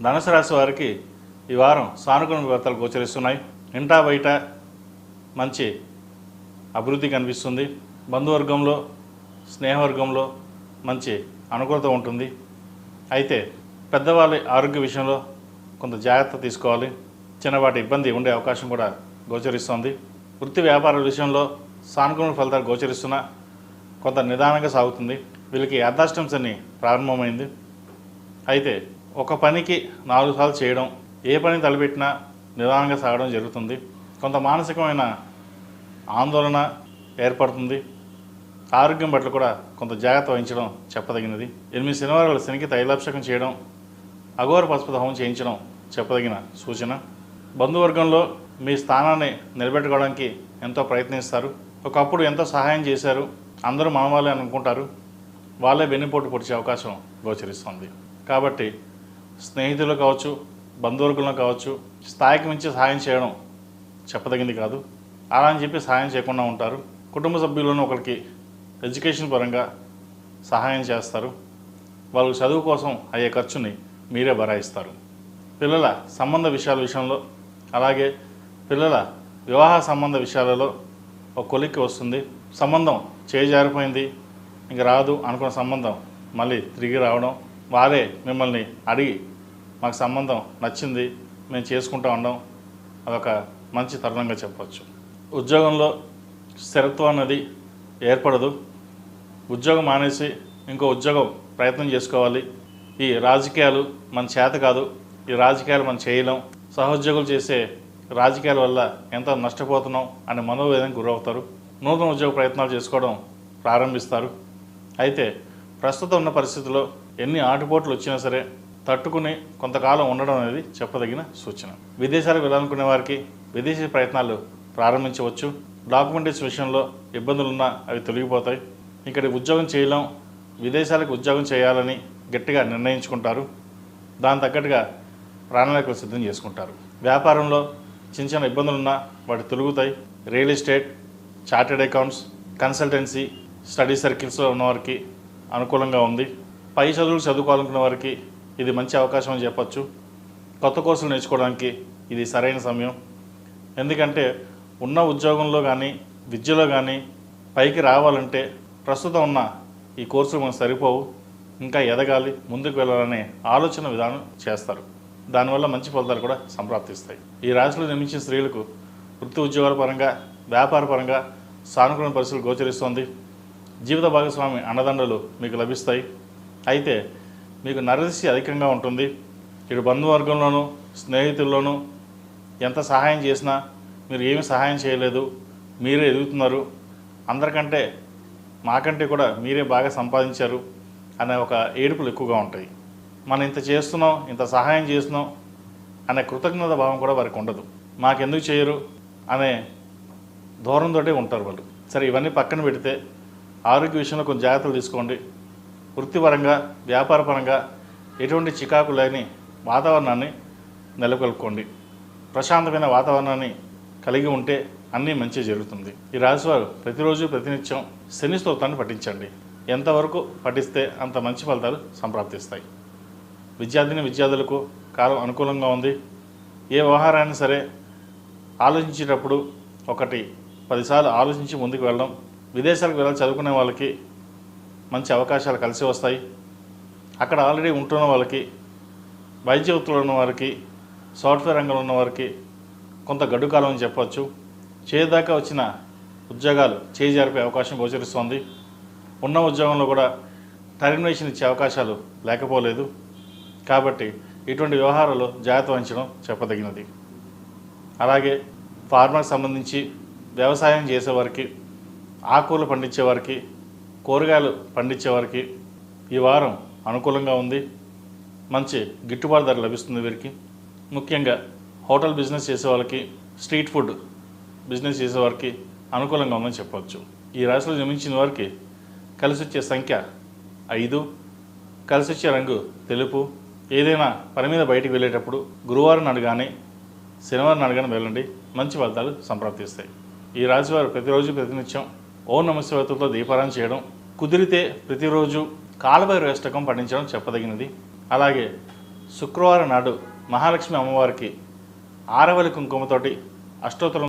ధనుసు రాశి వారికి ఈ వారం సానుకూల వార్తలు గోచరిస్తున్నాయి. ఇంటా బయట మంచి అభివృద్ధి కనిపిస్తుంది. బంధువర్గంలో స్నేహవర్గంలో మంచి అనుకూలత ఉంటుంది. అయితే పెద్దవాళ్ళ ఆరోగ్య విషయంలో కొంత జాగ్రత్త తీసుకోవాలి. చిన్నపాటి ఇబ్బంది ఉండే అవకాశం కూడా గోచరిస్తుంది. వృత్తి వ్యాపారాల విషయంలో సానుకూల ఫలితాలు గోచరిస్తున్నా కొంత నిదానంగా సాగుతుంది. వీళ్ళకి అర్ధాష్టం శని ప్రారంభమైంది. అయితే ఒక పనికి 4 సార్లు చేయడం, ఏ పని తలపెట్టినా నిదానంగా సాగడం జరుగుతుంది. కొంత మానసికమైన ఆందోళన ఏర్పడుతుంది. ఆరోగ్యం పట్ల కూడా కొంత జాగ్రత్త వహించడం చెప్పదగినది. 8 శనివారాలు శనికి తైలాభిషేకం చేయడం, అఘోర పశుపత హోమం చేయించడం చెప్పదగిన సూచన. బంధువర్గంలో మీ స్థానాన్ని నిలబెట్టుకోవడానికి ఎంతో ప్రయత్నిస్తారు. ఒకప్పుడు ఎంతో సహాయం చేశారు, అందరూ మన వాళ్ళే అనుకుంటారు, వాళ్ళే వెన్నుపోటు పొడిచే అవకాశం గోచరిస్తుంది. కాబట్టి స్నేహితులు కావచ్చు, బంధువర్గంలో కావచ్చు, స్థాయికి మించి సహాయం చేయడం చెప్పదగింది కాదు. అలా అని చెప్పి సహాయం చేయకుండా ఉంటారు. కుటుంబ సభ్యులను ఒకరికి ఎడ్యుకేషన్ పరంగా సహాయం చేస్తారు. వాళ్ళు చదువు కోసం అయ్యే ఖర్చుని మీరే భరాయిస్తారు. పిల్లల సంబంధ విషయాల విషయంలో, అలాగే పిల్లల వివాహ సంబంధ విషయాలలో ఒక కొలిక్కి వస్తుంది. సంబంధం చేజారిపోయింది, ఇంక రాదు అనుకున్న సంబంధం మళ్ళీ తిరిగి రావడం, వారే మిమ్మల్ని అడిగి మాకు సంబంధం నచ్చింది, మేము చేసుకుంటూ ఉన్నాం, అదొక మంచి తరుణంగా చెప్పవచ్చు. ఉద్యోగంలో స్థిరత్వం అన్నది ఏర్పడదు. ఉద్యోగం మానేసి ఇంకో ఉద్యోగం ప్రయత్నం చేసుకోవాలి. ఈ రాజకీయాలు మన చేత కాదు, ఈ రాజకీయాలు మనం చేయలేం, సహోద్యోగులు చేసే రాజకీయాల వల్ల ఎంతో నష్టపోతున్నాం అనే మనోవేదనకు గురవుతారు. నూతన ఉద్యోగ ప్రయత్నాలు చేసుకోవడం ప్రారంభిస్తారు. అయితే ప్రస్తుతం ఉన్న పరిస్థితుల్లో ఎన్ని ఆటుపోట్లు వచ్చినా సరే తట్టుకుని కొంతకాలం ఉండడం అనేది చెప్పదగిన సూచన. విదేశాలకు వెళ్ళాలనుకునే వారికి విదేశీ ప్రయత్నాలు ప్రారంభించవచ్చు. డాక్యుమెంటేషన్ విషయంలో ఇబ్బందులున్నా అవి తొలగిపోతాయి. ఇక్కడ ఉద్యోగం చేయలేం, విదేశాలకు ఉద్యోగం చేయాలని గట్టిగా నిర్ణయించుకుంటారు. దాని తగ్గట్టుగా ప్రణాళికలు సిద్ధం చేసుకుంటారు. వ్యాపారంలో చిన్న చిన్న ఇబ్బందులున్నా వాటి తొలుగుతాయి. Real estate, chartered accounts, consultancy, study సర్కిల్స్లో ఉన్నవారికి అనుకూలంగా ఉంది. పై చదువులు చదువుకోవాలనుకున్న వారికి ఇది మంచి అవకాశం అని చెప్పచ్చు. కొత్త కోర్సులు నేర్చుకోవడానికి ఇది సరైన సమయం. ఎందుకంటే ఉన్న ఉద్యోగంలో కానీ విద్యలో కానీ పైకి రావాలంటే ప్రస్తుతం ఉన్న ఈ కోర్సులు మనకు సరిపోవు, ఇంకా ఎదగాలి, ముందుకు వెళ్ళాలనే ఆలోచన విధానం చేస్తారు. దానివల్ల మంచి ఫలితాలు కూడా సంప్రాప్తిస్తాయి. ఈ రాశిలో జన్మించిన స్త్రీలకు వృత్తి ఉద్యోగాల పరంగా, వ్యాపార పరంగా సానుకూల పరిస్థితులు గోచరిస్తోంది. జీవిత భాగస్వామి అండదండలు మీకు లభిస్తాయి. అయితే మీకు నరదిష్టి అధికంగా ఉంటుంది. ఇటు బంధువర్గంలోనూ స్నేహితుల్లోనూ ఎంత సహాయం చేసినా మీరు ఏమి సహాయం చేయలేదు, మీరే ఎదుగుతున్నారు, అందరికంటే మాకంటే కూడా మీరే బాగా సంపాదించారు అనే ఒక ఏడుపులు ఎక్కువగా ఉంటాయి. మనం ఇంత చేస్తున్నాం, ఇంత సహాయం చేస్తున్నాం అనే కృతజ్ఞత భావం కూడా వారికి ఉండదు. మాకెందుకు చేయరు అనే ధోరణితోటే ఉంటారు వాళ్ళు. సరే, ఇవన్నీ పక్కన పెడితే ఆరోగ్య విషయంలో కొంచెం జాగ్రత్తలు తీసుకోండి. వృత్తిపరంగా, వ్యాపారపరంగా ఎటువంటి చికాకు లేని వాతావరణాన్ని నెలకొల్పుకోండి. ప్రశాంతమైన వాతావరణాన్ని కలిగి ఉంటే అన్నీ మంచి జరుగుతుంది. ఈ రాశివారు ప్రతిరోజు ప్రతినిత్యం శని స్తోత్రాన్ని పఠించండి. ఎంతవరకు పఠిస్తే అంత మంచి ఫలితాలు సంప్రాప్తిస్తాయి. విద్యార్థులకు కాలం అనుకూలంగా ఉంది. ఏ వ్యవహారాన్ని సరే ఆలోచించేటప్పుడు 10 సార్లు ఆలోచించి ముందుకు వెళ్ళడం. విదేశాలకు వెళ్ళాలి చదువుకునే వాళ్ళకి మంచి అవకాశాలు కలిసి వస్తాయి. అక్కడ ఆల్రెడీ ఉంటున్న వాళ్ళకి, వైద్య వృత్తులు ఉన్న వారికి, సాఫ్ట్వేర్ రంగంలో ఉన్న వారికి కొంత గడ్డు కాలం అని చెప్పవచ్చు. చేదాకా వచ్చిన ఉద్యోగాలు చేజారిపే అవకాశం గోచరిస్తోంది. ఉన్న ఉద్యోగంలో కూడా టర్మినేషన్ ఇచ్చే అవకాశాలు లేకపోలేదు. కాబట్టి ఇటువంటి వ్యవహారాలు జాగ్రత్త వహించడం చెప్పదగినది. అలాగే ఫార్మర్కి సంబంధించి వ్యవసాయం చేసేవారికి, ఆకుకూరలు పండించేవారికి, కూరగాయలు పండించేవారికి ఈ వారం అనుకూలంగా ఉంది. మంచి గిట్టుబాటు ధర లభిస్తుంది వీరికి. ముఖ్యంగా హోటల్ బిజినెస్ చేసే వాళ్ళకి, స్ట్రీట్ ఫుడ్ బిజినెస్ చేసేవారికి అనుకూలంగా ఉందని చెప్పవచ్చు. ఈ రాశిలో జన్మించిన వారికి కలిసి వచ్చే సంఖ్య 5, కలిసి వచ్చే రంగు తెలుపు. ఏదైనా పని మీద బయటికి వెళ్ళేటప్పుడు గురువారం నాడు కానీ శనివారం నాడు కానీ వెళ్ళండి, మంచి ఫలితాలు సంప్రాప్తిస్తాయి. ఈ రాశివారు ప్రతిరోజు ప్రతినిత్యం ఓం నమః శివాయతో దీపారాధన చేయడం, కుదిరితే ప్రతిరోజు కాలభైరవ అష్టకం పఠించడం చెప్పదగినది. అలాగే శుక్రవారం నాడు మహాలక్ష్మి అమ్మవారికి ఆరవలి కుంకుమతోటి అష్టోత్తరం